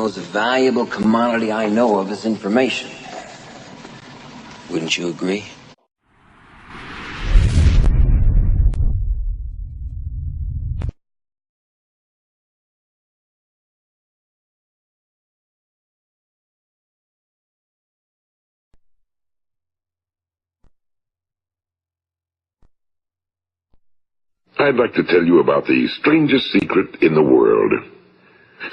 most valuable commodity I know of is information. Wouldn't you agree? I'd like to tell you about the strangest secret in the world.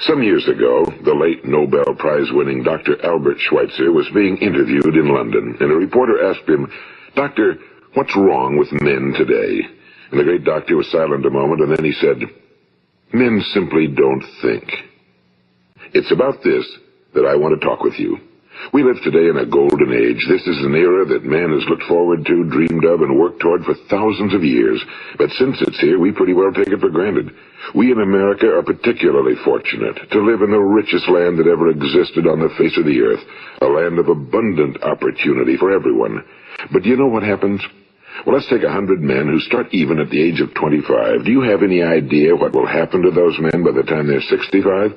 Some years ago, the late Nobel Prize-winning Dr. Albert Schweitzer was being interviewed in London, and a reporter asked him, "Doctor, what's wrong with men today?" And the great doctor was silent a moment, and then he said, "Men simply don't think." It's about this that I want to talk with you. We live today in a golden age. This is an era that man has looked forward to, dreamed of, and worked toward for thousands of years. But since it's here, we pretty well take it for granted. We in America are particularly fortunate to live in the richest land that ever existed on the face of the earth, a land of abundant opportunity for everyone. But do you know what happens? Well, let's take 100 men who start even at the age of 25. Do you have any idea what will happen to those men by the time they're 65?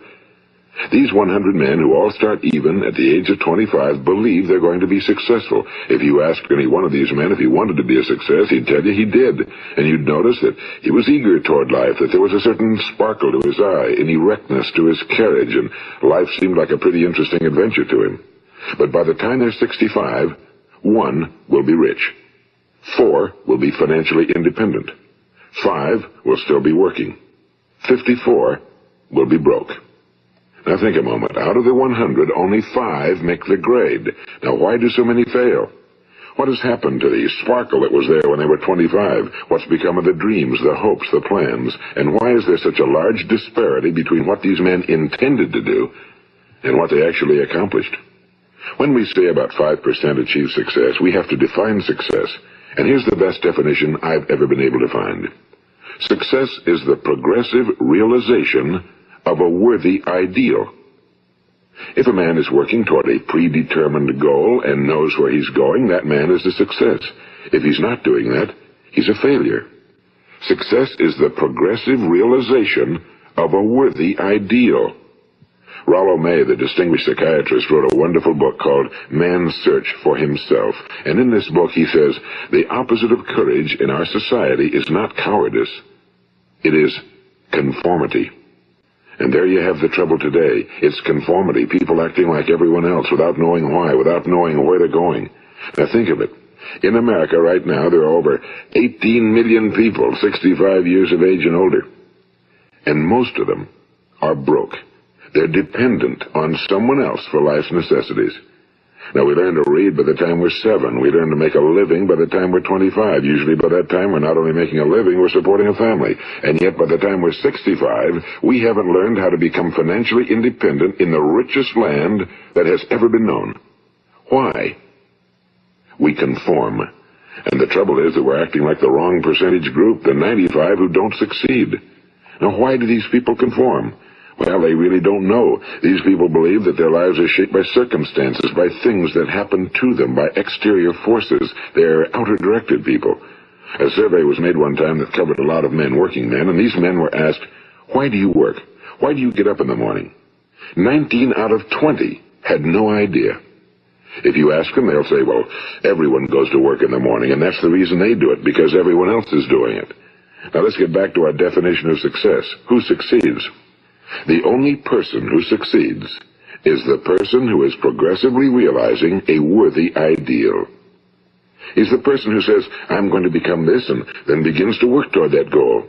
These 100 men who all start even at the age of 25 believe they're going to be successful. If you asked any one of these men if he wanted to be a success, he'd tell you he did. And you'd notice that he was eager toward life, that there was a certain sparkle to his eye, an erectness to his carriage, and life seemed like a pretty interesting adventure to him. But by the time they're 65, 1 will be rich. 4 will be financially independent. 5 will still be working. 54 will be broke. Now think a moment. Out of the 100, only 5 make the grade. Now why do so many fail? What has happened to the sparkle that was there when they were 25? What's become of the dreams, the hopes, the plans? And why is there such a large disparity between what these men intended to do and what they actually accomplished? When we say about 5% achieve success, we have to define success. And here's the best definition I've ever been able to find. Success is the progressive realization of a worthy ideal. If a man is working toward a predetermined goal and knows where he's going, that man is a success. If he's not doing that, he's a failure. Success is the progressive realization of a worthy ideal. Rollo May, the distinguished psychiatrist, wrote a wonderful book called Man's Search for Himself. And in this book he says, the opposite of courage in our society is not cowardice. It is conformity. And there you have the trouble today. It's conformity, people acting like everyone else without knowing why, without knowing where they're going. Now think of it. In America right now, there are over 18 million people 65 years of age and older. And most of them are broke. They're dependent on someone else for life's necessities. Now, we learn to read by the time we're 7. We learn to make a living by the time we're 25. Usually by that time, we're not only making a living, we're supporting a family. And yet by the time we're 65, we haven't learned how to become financially independent in the richest land that has ever been known. Why? We conform. And the trouble is that we're acting like the wrong percentage group, the 95 who don't succeed. Now, why do these people conform? Well, they really don't know. These people believe that their lives are shaped by circumstances, by things that happen to them, by exterior forces. They're outer-directed people. A survey was made one time that covered a lot of men, working men, and these men were asked, why do you work? Why do you get up in the morning? 19 out of 20 had no idea. If you ask them, they'll say, well, everyone goes to work in the morning, and that's the reason they do it, because everyone else is doing it. Now let's get back to our definition of success. Who succeeds? The only person who succeeds is the person who is progressively realizing a worthy ideal. He's the person who says, I'm going to become this, and then begins to work toward that goal.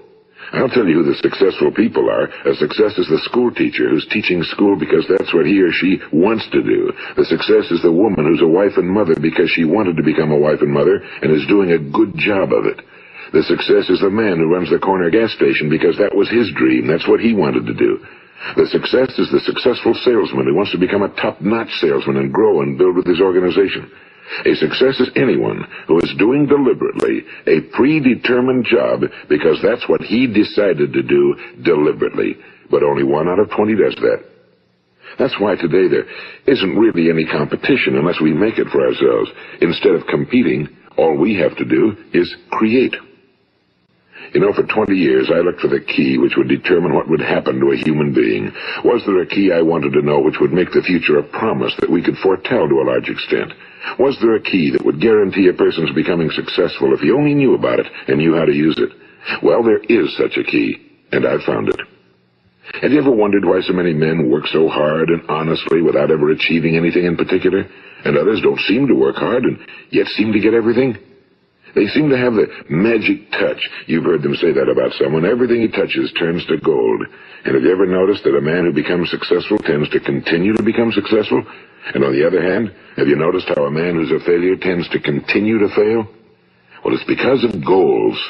I'll tell you who the successful people are. A success is the school teacher who's teaching school because that's what he or she wants to do. The success is the woman who's a wife and mother because she wanted to become a wife and mother and is doing a good job of it. The success is the man who runs the corner gas station because that was his dream. That's what he wanted to do. The success is the successful salesman who wants to become a top-notch salesman and grow and build with his organization. A success is anyone who is doing deliberately a predetermined job because that's what he decided to do deliberately. But only 1 out of 20 does that. That's why today there isn't really any competition unless we make it for ourselves. Instead of competing, all we have to do is create. You know, for 20 years I looked for the key which would determine what would happen to a human being. Was there a key I wanted to know which would make the future a promise that we could foretell to a large extent? Was there a key that would guarantee a person's becoming successful if he only knew about it and knew how to use it? Well, there is such a key, and I've found it. Have you ever wondered why so many men work so hard and honestly without ever achieving anything in particular, and others don't seem to work hard and yet seem to get everything? They seem to have the magic touch. You've heard them say that about someone. Everything he touches turns to gold. And have you ever noticed that a man who becomes successful tends to continue to become successful? And on the other hand, have you noticed how a man who's a failure tends to continue to fail? Well, it's because of goals.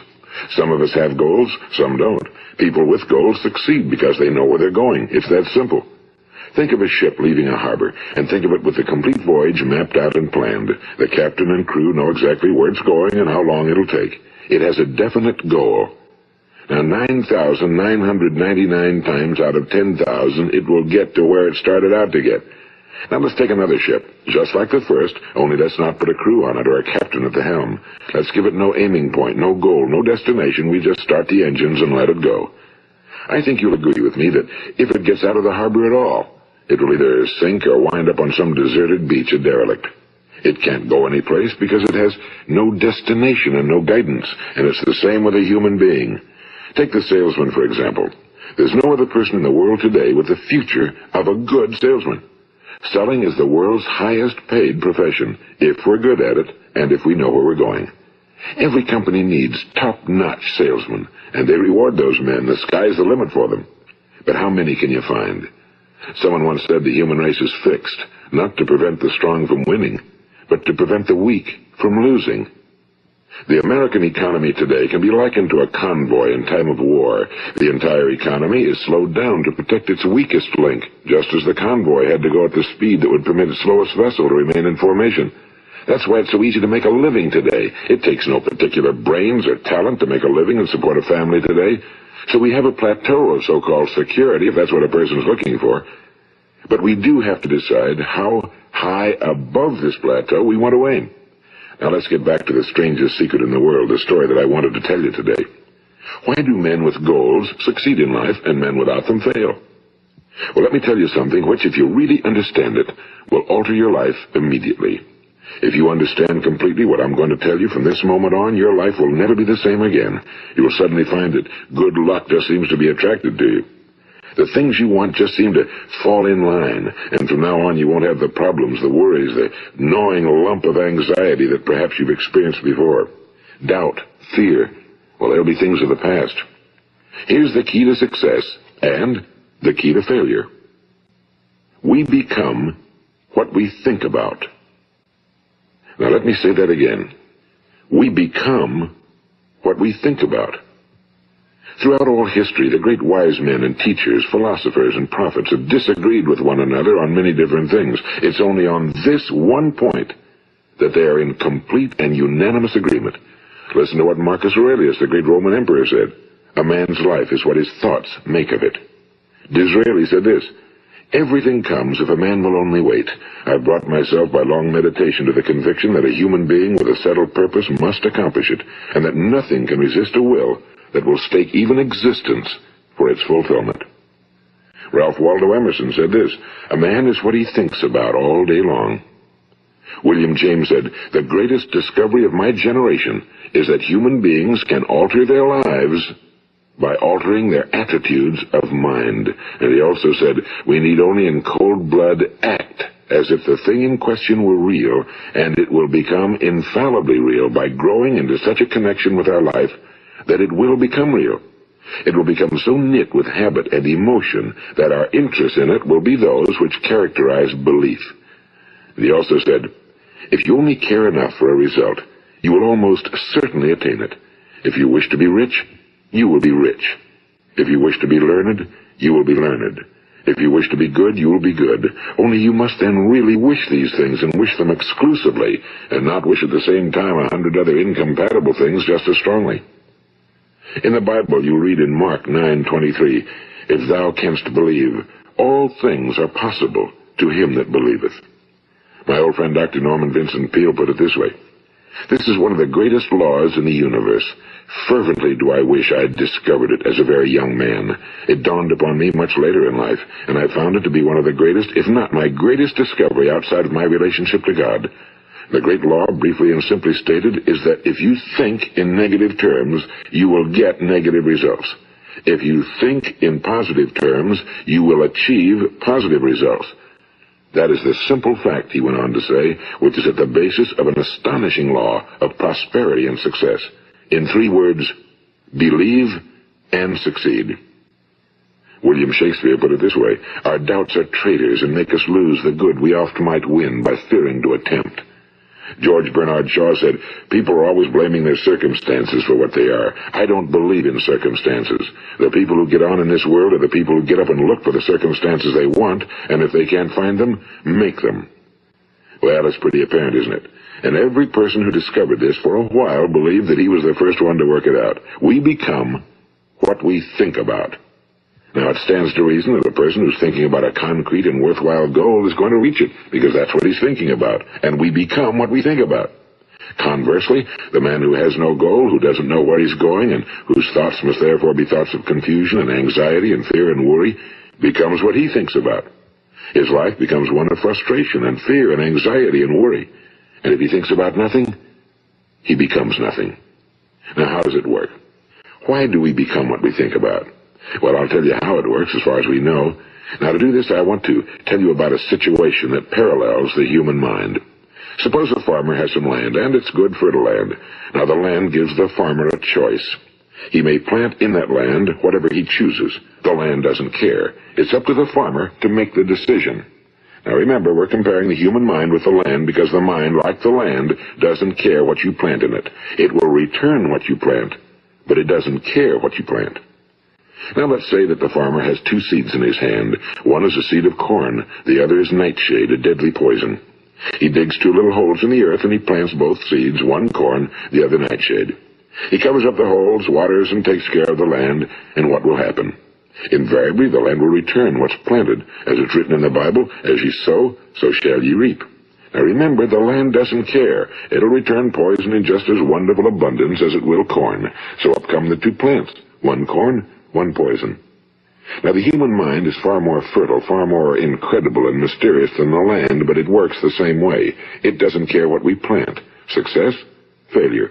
Some of us have goals, some don't. People with goals succeed because they know where they're going. It's that simple. Think of a ship leaving a harbor, and think of it with the complete voyage mapped out and planned. The captain and crew know exactly where it's going and how long it'll take. It has a definite goal. Now, 9,999 times out of 10,000, it will get to where it started out to get. Now, let's take another ship, just like the first, only let's not put a crew on it or a captain at the helm. Let's give it no aiming point, no goal, no destination. We just start the engines and let it go. I think you'll agree with me that if it gets out of the harbor at all, it will either sink or wind up on some deserted beach, a derelict. It can't go anyplace because it has no destination and no guidance, and it's the same with a human being. Take the salesman, for example. There's no other person in the world today with the future of a good salesman. Selling is the world's highest paid profession, if we're good at it and if we know where we're going. Every company needs top-notch salesmen, and they reward those men. The sky's the limit for them. But how many can you find? Someone once said the human race is fixed, not to prevent the strong from winning, but to prevent the weak from losing. The American economy today can be likened to a convoy in time of war. The entire economy is slowed down to protect its weakest link, just as the convoy had to go at the speed that would permit its slowest vessel to remain in formation. That's why it's so easy to make a living today. It takes no particular brains or talent to make a living and support a family today. So we have a plateau of so-called security, if that's what a person's looking for. But we do have to decide how high above this plateau we want to aim. Now let's get back to the strangest secret in the world, the story that I wanted to tell you today. Why do men with goals succeed in life and men without them fail? Well, let me tell you something which, if you really understand it, will alter your life immediately. If you understand completely what I'm going to tell you from this moment on, your life will never be the same again. You will suddenly find that good luck just seems to be attracted to you. The things you want just seem to fall in line, and from now on you won't have the problems, the worries, the gnawing lump of anxiety that perhaps you've experienced before. Doubt, fear, well, they'll be things of the past. Here's the key to success and the key to failure. We become what we think about. Now let me say that again. We become what we think about. Throughout all history, the great wise men and teachers, philosophers and prophets have disagreed with one another on many different things. It's only on this one point that they are in complete and unanimous agreement. Listen to what Marcus Aurelius, the great Roman emperor, said. A man's life is what his thoughts make of it. Disraeli said this. Everything comes if a man will only wait. I've brought myself by long meditation to the conviction that a human being with a settled purpose must accomplish it, and that nothing can resist a will that will stake even existence for its fulfillment. Ralph Waldo Emerson said this, a man is what he thinks about all day long. William James said, the greatest discovery of my generation is that human beings can alter their lives by altering their attitudes of mind. And he also said, we need only in cold blood act as if the thing in question were real, and it will become infallibly real by growing into such a connection with our life that it will become real. It will become so knit with habit and emotion that our interest in it will be those which characterize belief. And he also said, if you only care enough for a result, you will almost certainly attain it. If you wish to be rich, you will be rich. If you wish to be learned, you will be learned. If you wish to be good, you will be good. Only you must then really wish these things and wish them exclusively, and not wish at the same time 100 other incompatible things just as strongly. In the Bible, you read in Mark 9:23, if thou canst believe, all things are possible to him that believeth. My old friend Dr. Norman Vincent Peale put it this way. This is one of the greatest laws in the universe. Fervently do I wish I had discovered it as a very young man. It dawned upon me much later in life, and I found it to be one of the greatest, if not my greatest discovery outside of my relationship to God. The great law, briefly and simply stated, is that if you think in negative terms, you will get negative results. If you think in positive terms, you will achieve positive results. That is the simple fact, he went on to say, which is at the basis of an astonishing law of prosperity and success. In 3 words, believe and succeed. William Shakespeare put it this way: our doubts are traitors and make us lose the good we oft might win by fearing to attempt. George Bernard Shaw said, people are always blaming their circumstances for what they are. I don't believe in circumstances. The people who get on in this world are the people who get up and look for the circumstances they want, and if they can't find them, make them. Well, it's pretty apparent, isn't it? And every person who discovered this for a while believed that he was the first one to work it out. We become what we think about. Now, it stands to reason that a person who's thinking about a concrete and worthwhile goal is going to reach it, because that's what he's thinking about, and we become what we think about. Conversely, the man who has no goal, who doesn't know where he's going, and whose thoughts must therefore be thoughts of confusion and anxiety and fear and worry, becomes what he thinks about. His life becomes one of frustration and fear and anxiety and worry. And if he thinks about nothing, he becomes nothing. Now, how does it work? Why do we become what we think about? Well, I'll tell you how it works as far as we know. Now, to do this, I want to tell you about a situation that parallels the human mind. Suppose a farmer has some land, and it's good fertile land. Now, the land gives the farmer a choice. He may plant in that land whatever he chooses. The land doesn't care. It's up to the farmer to make the decision. Now, remember, we're comparing the human mind with the land because the mind, like the land, doesn't care what you plant in it. It will return what you plant, but it doesn't care what you plant. Now, let's say that the farmer has 2 seeds in his hand. One is a seed of corn. The other is nightshade, a deadly poison. He digs 2 little holes in the earth, and he plants both seeds, one corn, the other nightshade. He covers up the holes, waters, and takes care of the land, and what will happen? Invariably, the land will return what's planted. As it's written in the Bible, as ye sow, so shall ye reap. Now remember, the land doesn't care. It'll return poison in just as wonderful abundance as it will corn. So up come the 2 plants, one corn, one poison. Now, the human mind is far more fertile, far more incredible and mysterious than the land, but it works the same way. It doesn't care what we plant. Success, failure.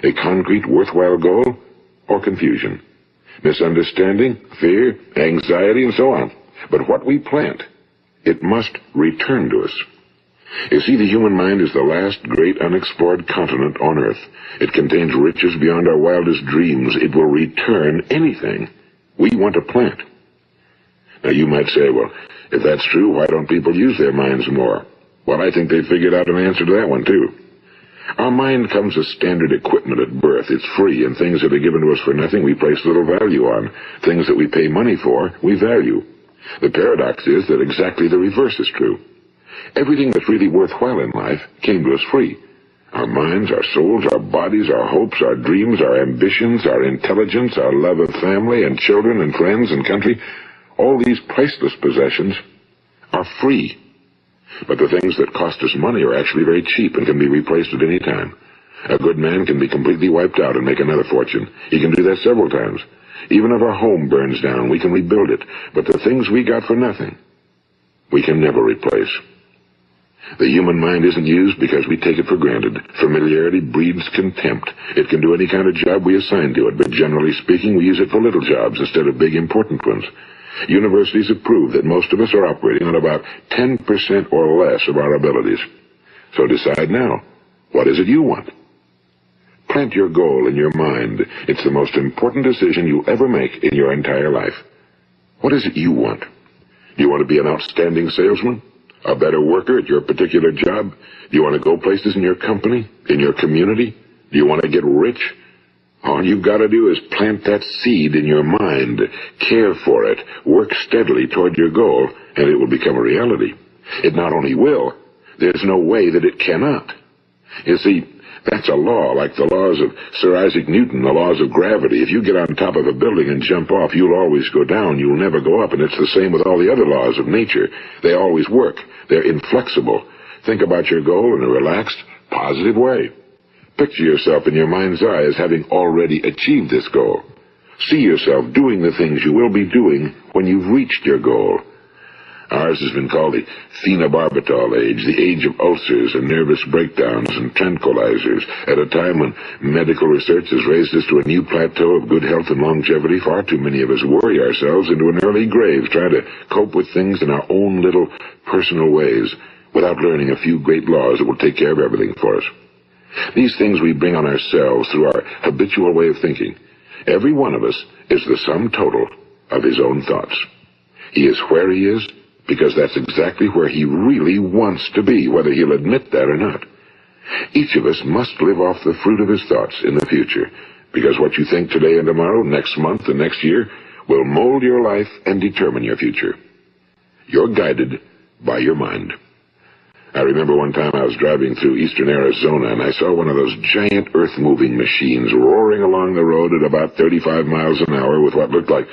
A concrete, worthwhile goal, or confusion. Misunderstanding, fear, anxiety, and so on. But what we plant, it must return to us. You see, the human mind is the last great unexplored continent on Earth. It contains riches beyond our wildest dreams. It will return anything we want to plant. Now, you might say, well, if that's true, why don't people use their minds more? Well, I think they figured out an answer to that one, too. Our mind comes as standard equipment at birth. It's free, and things that are given to us for nothing we place little value on. Things that we pay money for, we value. The paradox is that exactly the reverse is true. Everything that's really worthwhile in life came to us free. Our minds, our souls, our bodies, our hopes, our dreams, our ambitions, our intelligence, our love of family and children and friends and country, all these priceless possessions are free. But the things that cost us money are actually very cheap and can be replaced at any time. A good man can be completely wiped out and make another fortune. He can do that several times. Even if our home burns down, we can rebuild it. But the things we got for nothing, we can never replace. The human mind isn't used because we take it for granted. Familiarity breeds contempt. It can do any kind of job we assign to it, but generally speaking, we use it for little jobs instead of big, important ones. Universities have proved that most of us are operating on about 10% or less of our abilities. So decide now, what is it you want? Plant your goal in your mind. It's the most important decision you'll ever make in your entire life. What is it you want? Do you want to be an outstanding salesman? A better worker at your particular job? Do you want to go places in your company, in your community? Do you want to get rich? All you've got to do is plant that seed in your mind, care for it, work steadily toward your goal, and it will become a reality. It not only will, there's no way that it cannot. You see, that's a law, like the laws of Sir Isaac Newton, the laws of gravity. If you get on top of a building and jump off, you'll always go down. You'll never go up, and it's the same with all the other laws of nature. They always work. They're inflexible. Think about your goal in a relaxed, positive way. Picture yourself in your mind's eye as having already achieved this goal. See yourself doing the things you will be doing when you've reached your goal. Ours has been called the phenobarbital age, the age of ulcers and nervous breakdowns and tranquilizers, at a time when medical research has raised us to a new plateau of good health and longevity. Far too many of us worry ourselves into an early grave, trying to cope with things in our own little personal ways, without learning a few great laws that will take care of everything for us. These things we bring on ourselves through our habitual way of thinking. Every one of us is the sum total of his own thoughts. He is where he is because that's exactly where he really wants to be, whether he'll admit that or not. Each of us must live off the fruit of his thoughts in the future, because what you think today and tomorrow, next month and next year, will mold your life and determine your future. You're guided by your mind. I remember one time I was driving through eastern Arizona, and I saw one of those giant earth-moving machines roaring along the road at about 35 miles an hour with what looked like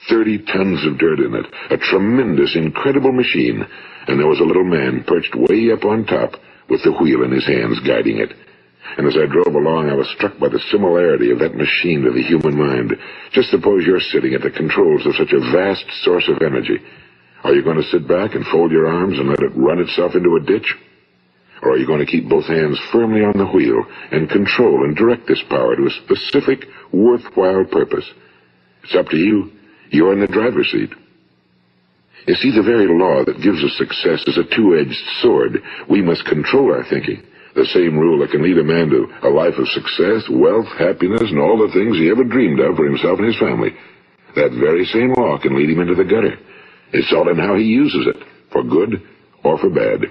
30 tons of dirt in it. A tremendous, incredible machine, and there was a little man perched way up on top with the wheel in his hands guiding it. And as I drove along, I was struck by the similarity of that machine to the human mind. Just suppose you're sitting at the controls of such a vast source of energy. Are you going to sit back and fold your arms and let it run itself into a ditch? Or are you going to keep both hands firmly on the wheel and control and direct this power to a specific, worthwhile purpose? It's up to you. You're in the driver's seat. You see, the very law that gives us success is a two-edged sword. We must control our thinking. The same rule that can lead a man to a life of success, wealth, happiness, and all the things he ever dreamed of for himself and his family. That very same law can lead him into the gutter. It's all in how he uses it, for good or for bad.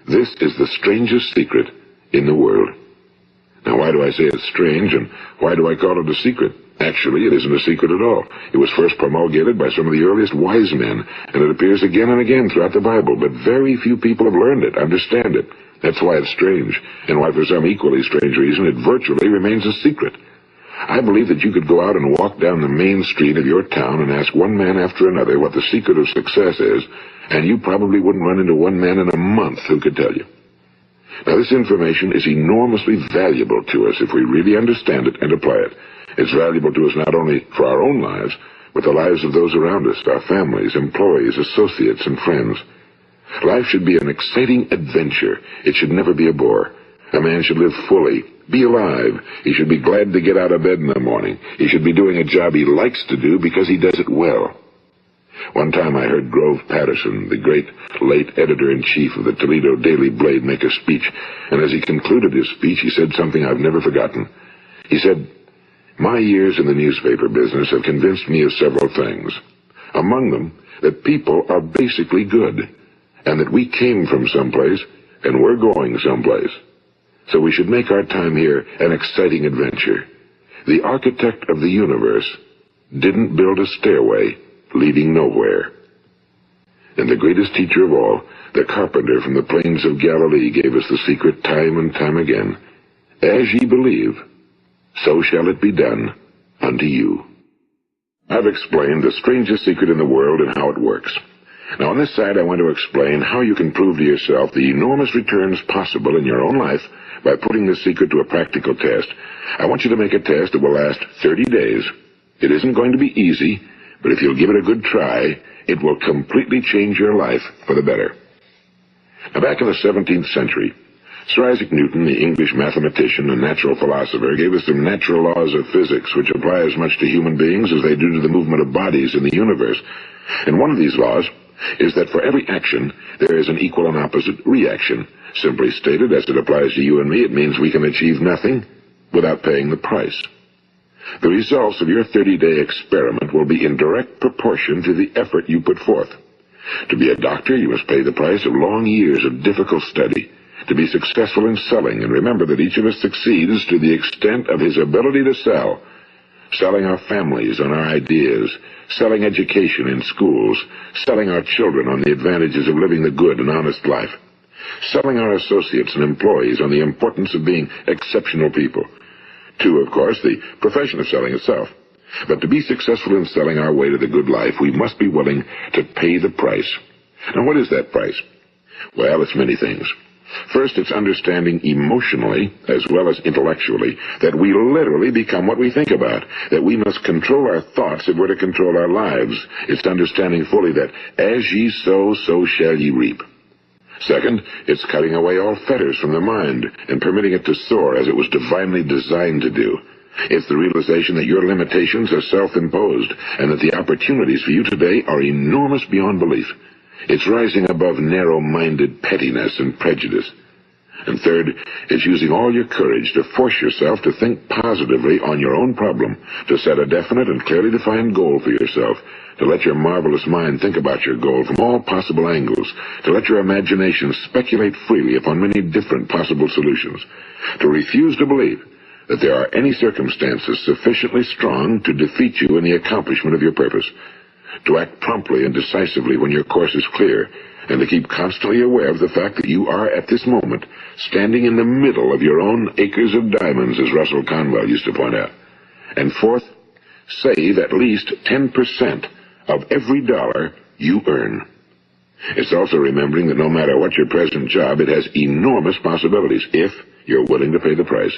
This is the strangest secret in the world. Now, why do I say it's strange, and why do I call it a secret? Actually, it isn't a secret at all. It was first promulgated by some of the earliest wise men, and it appears again and again throughout the Bible, but very few people have learned it, understand it. That's why it's strange, and why for some equally strange reason it virtually remains a secret. I believe that you could go out and walk down the main street of your town and ask one man after another what the secret of success is, and you probably wouldn't run into one man in a month who could tell you. Now, this information is enormously valuable to us if we really understand it and apply it. It's valuable to us not only for our own lives, but the lives of those around us, our families, employees, associates, and friends. Life should be an exciting adventure. It should never be a bore. A man should live fully, be alive. He should be glad to get out of bed in the morning. He should be doing a job he likes to do because he does it well. One time I heard Grove Patterson, the great late editor-in-chief of the Toledo Daily Blade, make a speech, and as he concluded his speech, he said something I've never forgotten. He said, "My years in the newspaper business have convinced me of several things. Among them, that people are basically good, and that we came from someplace, and we're going someplace. So we should make our time here an exciting adventure. The architect of the universe didn't build a stairway leading nowhere." And the greatest teacher of all, the carpenter from the plains of Galilee, gave us the secret time and time again. As ye believe, so shall it be done unto you. I've explained the strangest secret in the world and how it works. Now, on this side, I want to explain how you can prove to yourself the enormous returns possible in your own life by putting this secret to a practical test. I want you to make a test that will last 30 days. It isn't going to be easy, but if you'll give it a good try, it will completely change your life for the better. Now, back in the 17th century, Sir Isaac Newton, the English mathematician and natural philosopher, gave us some natural laws of physics which apply as much to human beings as they do to the movement of bodies in the universe. And one of these laws is that for every action, there is an equal and opposite reaction. Simply stated, as it applies to you and me, it means we can achieve nothing without paying the price. The results of your 30-day experiment will be in direct proportion to the effort you put forth. To be a doctor, you must pay the price of long years of difficult study. To be successful in selling, and remember that each of us succeeds to the extent of his ability to sell. Selling our families on our ideas, selling education in schools, selling our children on the advantages of living the good and honest life, selling our associates and employees on the importance of being exceptional people. To, of course, the profession of selling itself. But to be successful in selling our way to the good life, we must be willing to pay the price. Now, what is that price? Well, it's many things. First, it's understanding emotionally, as well as intellectually, that we literally become what we think about, that we must control our thoughts if we're to control our lives. It's understanding fully that as ye sow, so shall ye reap. Second, it's cutting away all fetters from the mind and permitting it to soar as it was divinely designed to do. It's the realization that your limitations are self-imposed and that the opportunities for you today are enormous beyond belief. It's rising above narrow-minded pettiness and prejudice. And third, it's using all your courage to force yourself to think positively on your own problem, to set a definite and clearly defined goal for yourself, to let your marvelous mind think about your goal from all possible angles, to let your imagination speculate freely upon many different possible solutions, to refuse to believe that there are any circumstances sufficiently strong to defeat you in the accomplishment of your purpose, to act promptly and decisively when your course is clear, and to keep constantly aware of the fact that you are, at this moment, standing in the middle of your own acres of diamonds, as Russell Conwell used to point out. And fourth, save at least 10% of every dollar you earn. It's also remembering that no matter what your present job, it has enormous possibilities if you're willing to pay the price.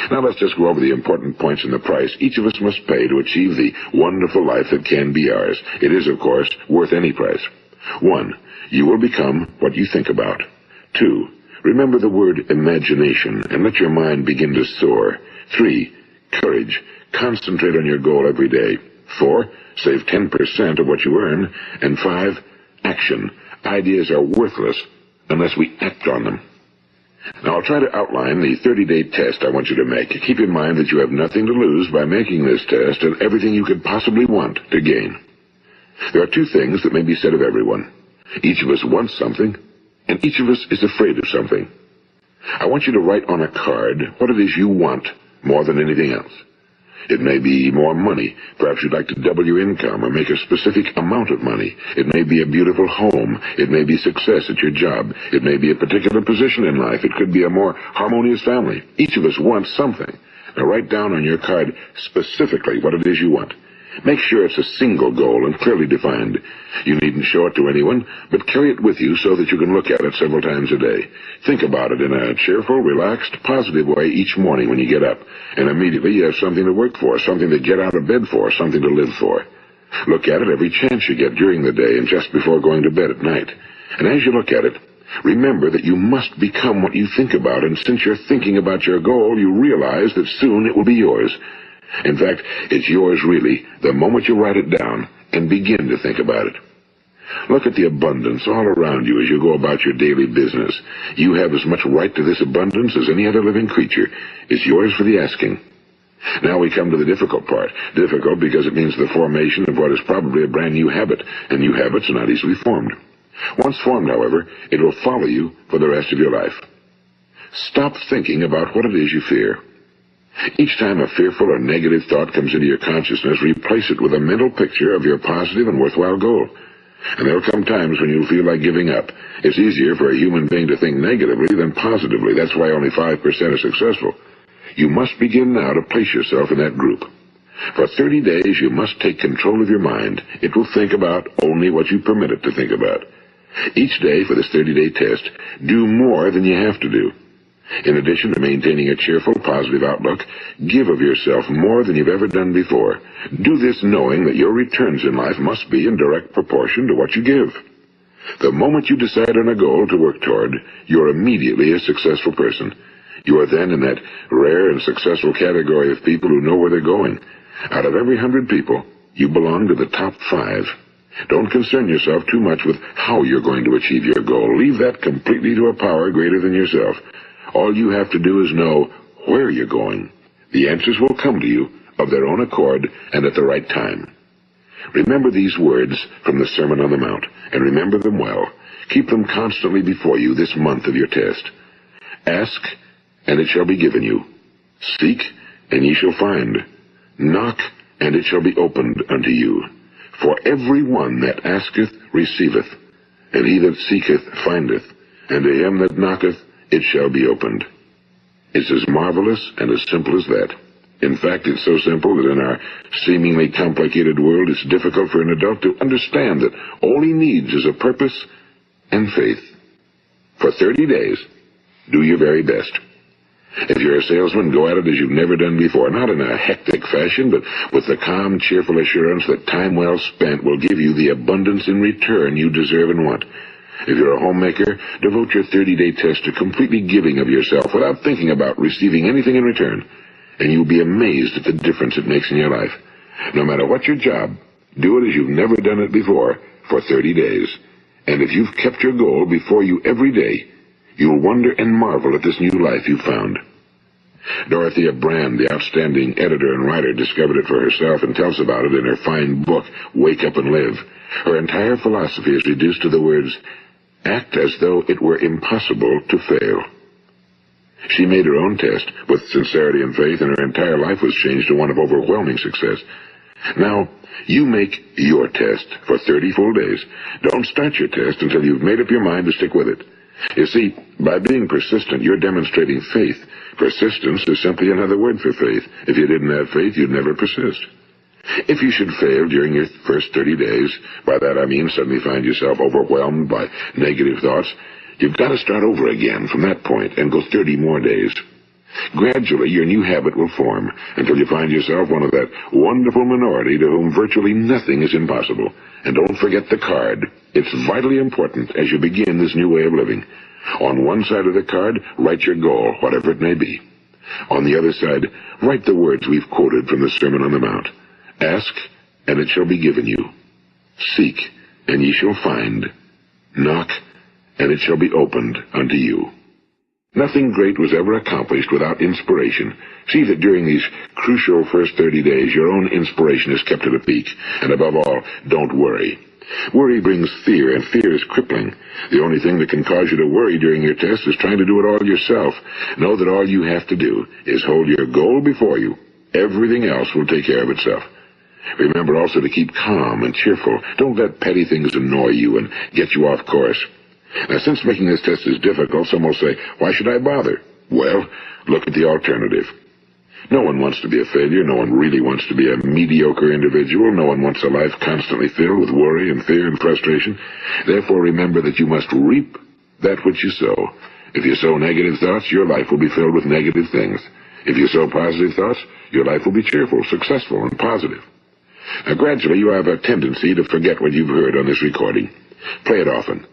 Now let's just go over the important points in the price each of us must pay to achieve the wonderful life that can be ours. It is, of course, worth any price. 1. You will become what you think about. 2. Remember the word imagination and let your mind begin to soar. 3. Courage. Concentrate on your goal every day. 4. Save 10% of what you earn. And 5. Action. Ideas are worthless unless we act on them. Now, I'll try to outline the 30-day test I want you to make. Keep in mind that you have nothing to lose by making this test and everything you could possibly want to gain. There are two things that may be said of everyone. Each of us wants something, and each of us is afraid of something. I want you to write on a card what it is you want more than anything else. It may be more money. Perhaps you'd like to double your income or make a specific amount of money. It may be a beautiful home. It may be success at your job. It may be a particular position in life. It could be a more harmonious family. Each of us wants something. Now write down on your card specifically what it is you want. Make sure it's a single goal and clearly defined. You needn't show it to anyone, but carry it with you so that you can look at it several times a day. Think about it in a cheerful, relaxed, positive way each morning when you get up, and immediately you have something to work for, something to get out of bed for, something to live for. Look at it every chance you get during the day and just before going to bed at night. And as you look at it, remember that you must become what you think about, and since you're thinking about your goal, you realize that soon it will be yours. In fact, it's yours really the moment you write it down and begin to think about it. Look at the abundance all around you as you go about your daily business. You have as much right to this abundance as any other living creature. It's yours for the asking. Now we come to the difficult part. Difficult because it means the formation of what is probably a brand new habit, and new habits are not easily formed. Once formed, however, it will follow you for the rest of your life. Stop thinking about what it is you fear. Each time a fearful or negative thought comes into your consciousness, replace it with a mental picture of your positive and worthwhile goal. And there will come times when you'll feel like giving up. It's easier for a human being to think negatively than positively. That's why only 5% are successful. You must begin now to place yourself in that group. For 30 days, you must take control of your mind. It will think about only what you permit it to think about. Each day for this 30-day test, do more than you have to do. In addition to maintaining a cheerful, positive outlook, give of yourself more than you've ever done before. Do this knowing that your returns in life must be in direct proportion to what you give. The moment you decide on a goal to work toward, you're immediately a successful person. You are then in that rare and successful category of people who know where they're going. Out of every 100 people, you belong to the top 5. Don't concern yourself too much with how you're going to achieve your goal. Leave that completely to a power greater than yourself. All you have to do is know where you're going. The answers will come to you of their own accord and at the right time. Remember these words from the Sermon on the Mount, and remember them well. Keep them constantly before you this month of your test. Ask, and it shall be given you. Seek, and ye shall find. Knock, and it shall be opened unto you. For every one that asketh receiveth, and he that seeketh findeth, and to him that knocketh it shall be opened. It's as marvelous and as simple as that. In fact, it's so simple that in our seemingly complicated world, it's difficult for an adult to understand that all he needs is a purpose and faith. For 30 days, Do your very best. If you're a salesman, go at it as you've never done before, not in a hectic fashion, but with the calm, cheerful assurance that time well spent will give you the abundance in return you deserve and want. If you're a homemaker, devote your 30-day test to completely giving of yourself without thinking about receiving anything in return, and you'll be amazed at the difference it makes in your life. No matter what your job, do it as you've never done it before for 30 days. And if you've kept your goal before you every day, you'll wonder and marvel at this new life you've found. Dorothea Brand, the outstanding editor and writer, discovered it for herself and tells about it in her fine book, Wake Up and Live. Her entire philosophy is reduced to the words, act as though it were impossible to fail. She made her own test with sincerity and faith, and her entire life was changed to one of overwhelming success. Now, you make your test for 30 full days. Don't start your test until you've made up your mind to stick with it. You see, by being persistent, you're demonstrating faith. Persistence is simply another word for faith. If you didn't have faith, you'd never persist. If you should fail during your first 30 days, by that I mean suddenly find yourself overwhelmed by negative thoughts, you've got to start over again from that point and go 30 more days. Gradually, your new habit will form until you find yourself one of that wonderful minority to whom virtually nothing is impossible. And don't forget the card. It's vitally important as you begin this new way of living. On one side of the card, write your goal, whatever it may be. On the other side, write the words we've quoted from the Sermon on the Mount. Ask, and it shall be given you. Seek, and ye shall find. Knock, and it shall be opened unto you. Nothing great was ever accomplished without inspiration. See that during these crucial first 30 days, your own inspiration is kept at a peak. And above all, don't worry. Worry brings fear, and fear is crippling. The only thing that can cause you to worry during your test is trying to do it all yourself. Know that all you have to do is hold your goal before you. Everything else will take care of itself. Remember also to keep calm and cheerful. Don't let petty things annoy you and get you off course. Now, since making this test is difficult, some will say, why should I bother? Well, look at the alternative. No one wants to be a failure. No one really wants to be a mediocre individual. No one wants a life constantly filled with worry and fear and frustration. Therefore, remember that you must reap that which you sow. If you sow negative thoughts, your life will be filled with negative things. If you sow positive thoughts, your life will be cheerful, successful, and positive. Now, gradually, you have a tendency to forget what you've heard on this recording. Play it often.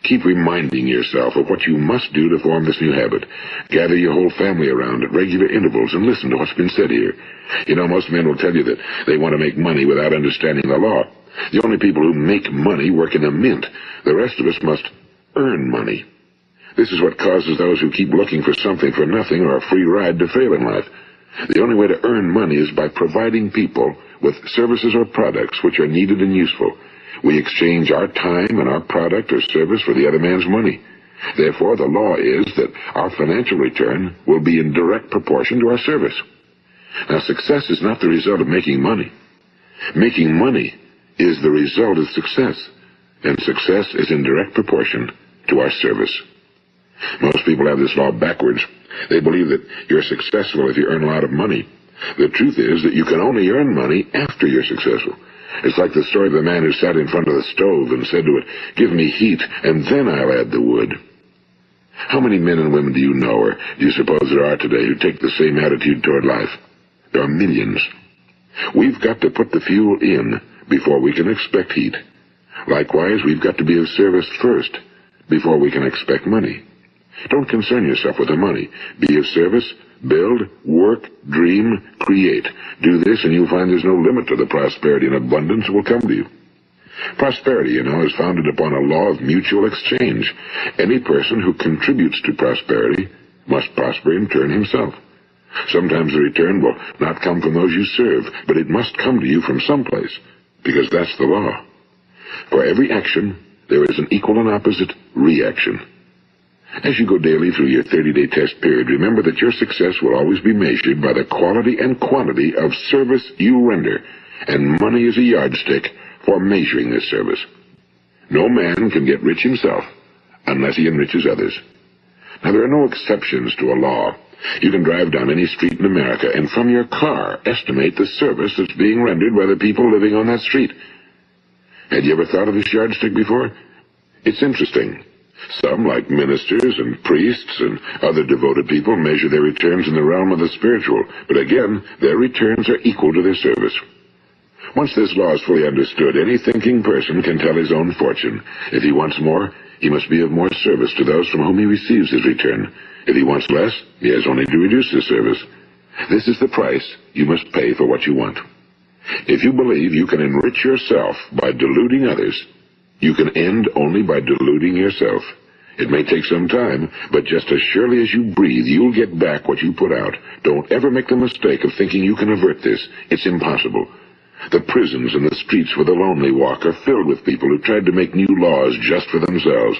Keep reminding yourself of what you must do to form this new habit. Gather your whole family around at regular intervals and listen to what's been said here. You know, most men will tell you that they want to make money without understanding the law. The only people who make money work in a mint. The rest of us must earn money. This is what causes those who keep looking for something for nothing or a free ride to fail in life. The only way to earn money is by providing people with services or products which are needed and useful. We exchange our time and our product or service for the other man's money. Therefore, the law is that our financial return will be in direct proportion to our service. Now, success is not the result of making money. Making money is the result of success, and success is in direct proportion to our service. Most people have this law backwards. They believe that you're successful if you earn a lot of money. The truth is that you can only earn money after you're successful. It's like the story of the man who sat in front of the stove and said to it, give me heat, and then I'll add the wood. How many men and women do you know, or do you suppose there are today, who take the same attitude toward life? There are millions. We've got to put the fuel in before we can expect heat. Likewise, we've got to be of service first before we can expect money. Don't concern yourself with the money. Be of service, build, work, dream, create. Do this and you'll find there's no limit to the prosperity and abundance that will come to you. Prosperity, you know, is founded upon a law of mutual exchange. Any person who contributes to prosperity must prosper in turn himself. Sometimes the return will not come from those you serve, but it must come to you from someplace, because that's the law. For every action, there is an equal and opposite reaction. As you go daily through your 30-day test period, remember that your success will always be measured by the quality and quantity of service you render, and money is a yardstick for measuring this service. No man can get rich himself unless he enriches others. Now, there are no exceptions to a law. You can drive down any street in America and from your car estimate the service that's being rendered by the people living on that street. Had you ever thought of this yardstick before? It's interesting. Some, like ministers and priests and other devoted people, measure their returns in the realm of the spiritual, but again, their returns are equal to their service. Once this law is fully understood, any thinking person can tell his own fortune. If he wants more, he must be of more service to those from whom he receives his return. If he wants less, he has only to reduce his service. This is the price you must pay for what you want. If you believe you can enrich yourself by deluding others, you can end only by deluding yourself. It may take some time, but just as surely as you breathe, you'll get back what you put out. Don't ever make the mistake of thinking you can avert this. It's impossible. The prisons and the streets where the lonely walk are filled with people who tried to make new laws just for themselves.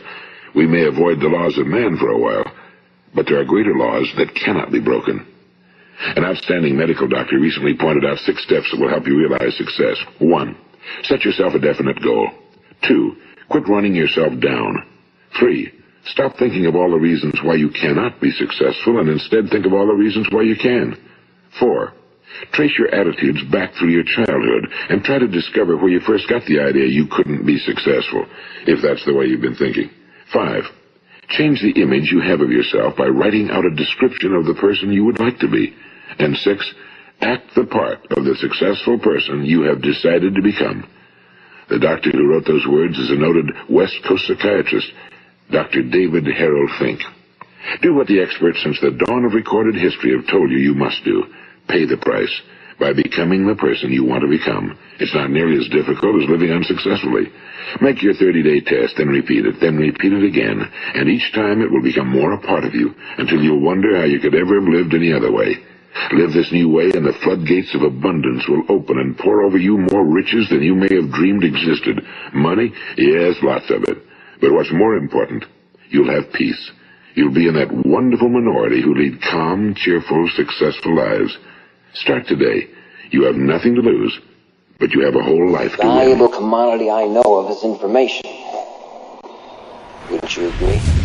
We may avoid the laws of man for a while, but there are greater laws that cannot be broken. An outstanding medical doctor recently pointed out 6 steps that will help you realize success. 1. Set yourself a definite goal. 2. Quit running yourself down. 3. Stop thinking of all the reasons why you cannot be successful and instead think of all the reasons why you can. 4. Trace your attitudes back through your childhood and try to discover where you first got the idea you couldn't be successful, if that's the way you've been thinking. 5. Change the image you have of yourself by writing out a description of the person you would like to be. And 6. Act the part of the successful person you have decided to become. The doctor who wrote those words is a noted West Coast psychiatrist, Dr. David Harold Fink. Do what the experts since the dawn of recorded history have told you must do. Pay the price by becoming the person you want to become. It's not nearly as difficult as living unsuccessfully. Make your 30-day test, then repeat it again, and each time it will become more a part of you until you'll wonder how you could ever have lived any other way. Live this new way, and the floodgates of abundance will open and pour over you more riches than you may have dreamed existed. Money? Yes, lots of it. But what's more important, you'll have peace. You'll be in that wonderful minority who lead calm, cheerful, successful lives. Start today. You have nothing to lose, but you have a whole life to win. The valuable commodity I know of is information. Wouldn't you agree?